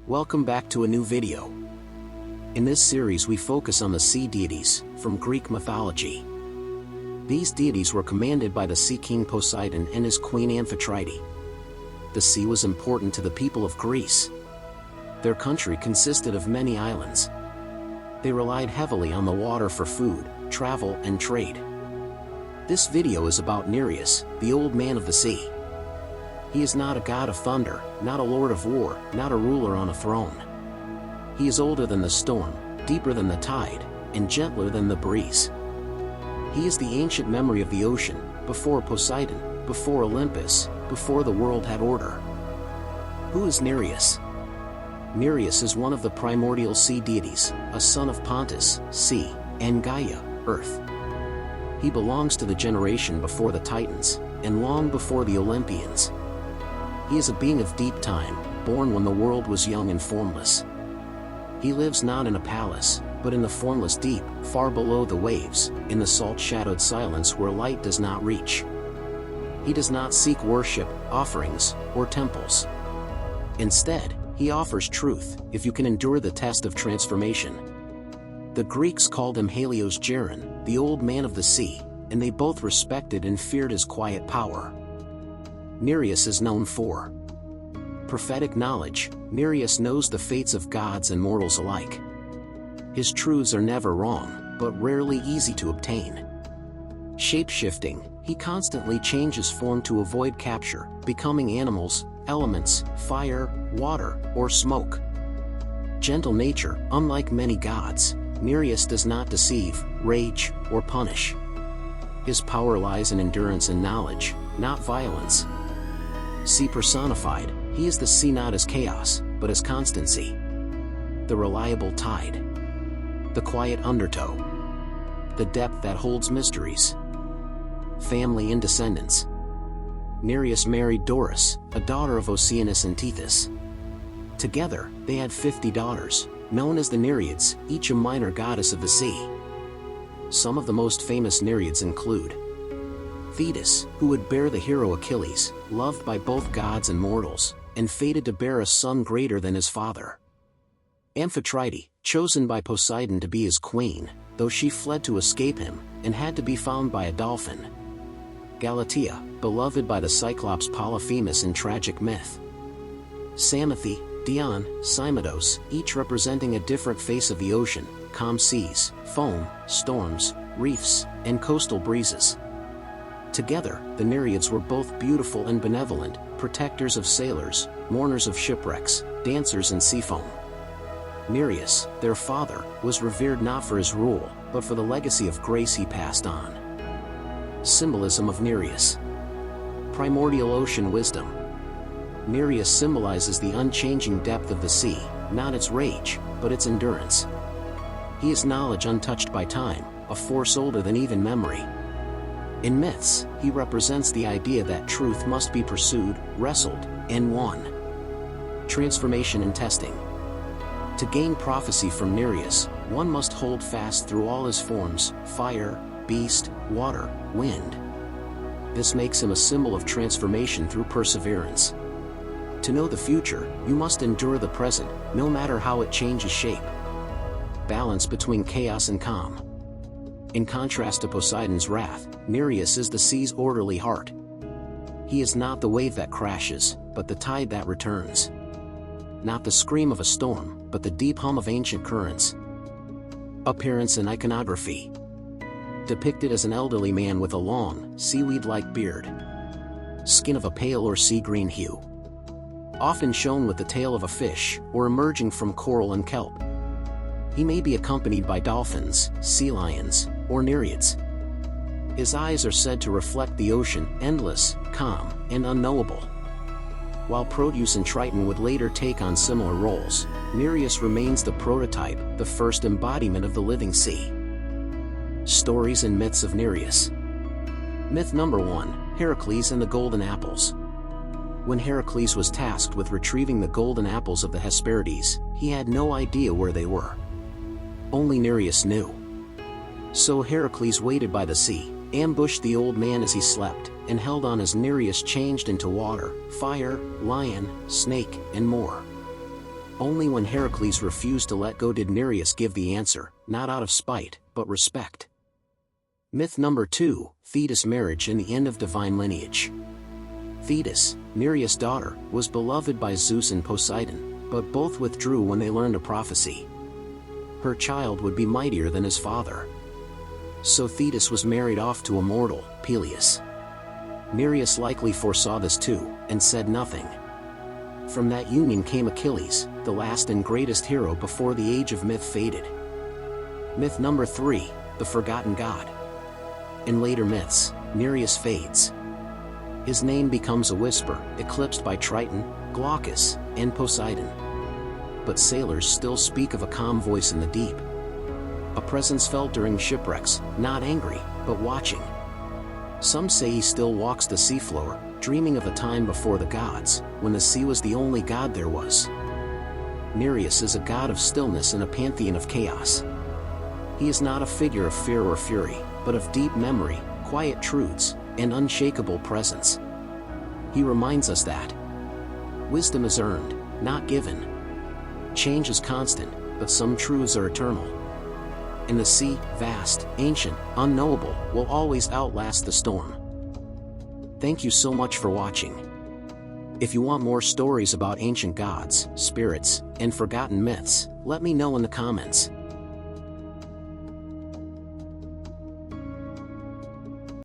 Welcome back to a new video. In this series we focus on the sea deities, from Greek mythology. These deities were commanded by the sea king Poseidon and his queen Amphitrite. The sea was important to the people of Greece. Their country consisted of many islands. They relied heavily on the water for food, travel, and trade. This video is about Nereus, the old man of the sea. He is not a god of thunder, not a lord of war, not a ruler on a throne. He is older than the storm, deeper than the tide, and gentler than the breeze. He is the ancient memory of the ocean, before Poseidon, before Olympus, before the world had order. Who is Nereus? Nereus is one of the primordial sea deities, a son of Pontus, sea, and Gaia, earth. He belongs to the generation before the Titans, and long before the Olympians. He is a being of deep time, born when the world was young and formless. He lives not in a palace, but in the formless deep, far below the waves, in the salt-shadowed silence where light does not reach. He does not seek worship, offerings, or temples. Instead, he offers truth, if you can endure the test of transformation. The Greeks called him Helios Geron, the old man of the sea, and they both respected and feared his quiet power. Nereus is known for prophetic knowledge. Nereus knows the fates of gods and mortals alike. His truths are never wrong, but rarely easy to obtain. Shape-shifting, he constantly changes form to avoid capture, becoming animals, elements, fire, water, or smoke. Gentle nature, unlike many gods, Nereus does not deceive, rage, or punish. His power lies in endurance and knowledge, not violence. Sea personified, he is the sea not as chaos, but as constancy. The reliable tide. The quiet undertow. The depth that holds mysteries. Family and descendants. Nereus married Doris, a daughter of Oceanus and Tethys. Together, they had 50 daughters, known as the Nereids, each a minor goddess of the sea. Some of the most famous Nereids include Thetis, who would bear the hero Achilles, loved by both gods and mortals, and fated to bear a son greater than his father. Amphitrite, chosen by Poseidon to be his queen, though she fled to escape him, and had to be found by a dolphin. Galatea, beloved by the Cyclops Polyphemus in tragic myth. Psamathe, Dion, Cymodos, each representing a different face of the ocean, calm seas, foam, storms, reefs, and coastal breezes. Together, the Nereids were both beautiful and benevolent, protectors of sailors, mourners of shipwrecks, dancers in seafoam. Nereus, their father, was revered not for his rule, but for the legacy of grace he passed on. Symbolism of Nereus. Primordial ocean wisdom. Nereus symbolizes the unchanging depth of the sea, not its rage, but its endurance. He is knowledge untouched by time, a force older than even memory. In myths, he represents the idea that truth must be pursued, wrestled, and won. Transformation and testing. To gain prophecy from Nereus, one must hold fast through all his forms: fire, beast, water, wind. This makes him a symbol of transformation through perseverance. To know the future, you must endure the present, no matter how it changes shape. Balance between chaos and calm. In contrast to Poseidon's wrath, Nereus is the sea's orderly heart. He is not the wave that crashes, but the tide that returns. Not the scream of a storm, but the deep hum of ancient currents. Appearance and iconography. Depicted as an elderly man with a long, seaweed-like beard. Skin of a pale or sea-green hue. Often shown with the tail of a fish, or emerging from coral and kelp. He may be accompanied by dolphins, sea lions, or nereids. His eyes are said to reflect the ocean, endless, calm, and unknowable. While Proteus and Triton would later take on similar roles, Nereus remains the prototype, the first embodiment of the living sea. Stories and myths of Nereus. Myth number 1, Heracles and the Golden Apples. When Heracles was tasked with retrieving the golden apples of the Hesperides, he had no idea where they were. Only Nereus knew. So Heracles waited by the sea, ambushed the old man as he slept, and held on as Nereus changed into water, fire, lion, snake, and more. Only when Heracles refused to let go did Nereus give the answer, not out of spite, but respect. Myth number 2, Thetis marriage and the end of divine lineage. Thetis, Nereus' daughter, was beloved by Zeus and Poseidon, but both withdrew when they learned a prophecy. Her child would be mightier than his father. So Thetis was married off to a mortal, Peleus. Nereus likely foresaw this too, and said nothing. From that union came Achilles, the last and greatest hero before the age of myth faded. Myth number 3, the forgotten god. In later myths, Nereus fades. His name becomes a whisper, eclipsed by Triton, Glaucus, and Poseidon. But sailors still speak of a calm voice in the deep. A presence felt during shipwrecks, not angry, but watching. Some say he still walks the seafloor, dreaming of a time before the gods, when the sea was the only god there was. Nereus is a god of stillness in a pantheon of chaos. He is not a figure of fear or fury, but of deep memory, quiet truths, and unshakable presence. He reminds us that wisdom is earned, not given. Change is constant, but some truths are eternal. And the sea, vast, ancient, unknowable, will always outlast the storm. Thank you so much for watching. If you want more stories about ancient gods, spirits, and forgotten myths, let me know in the comments.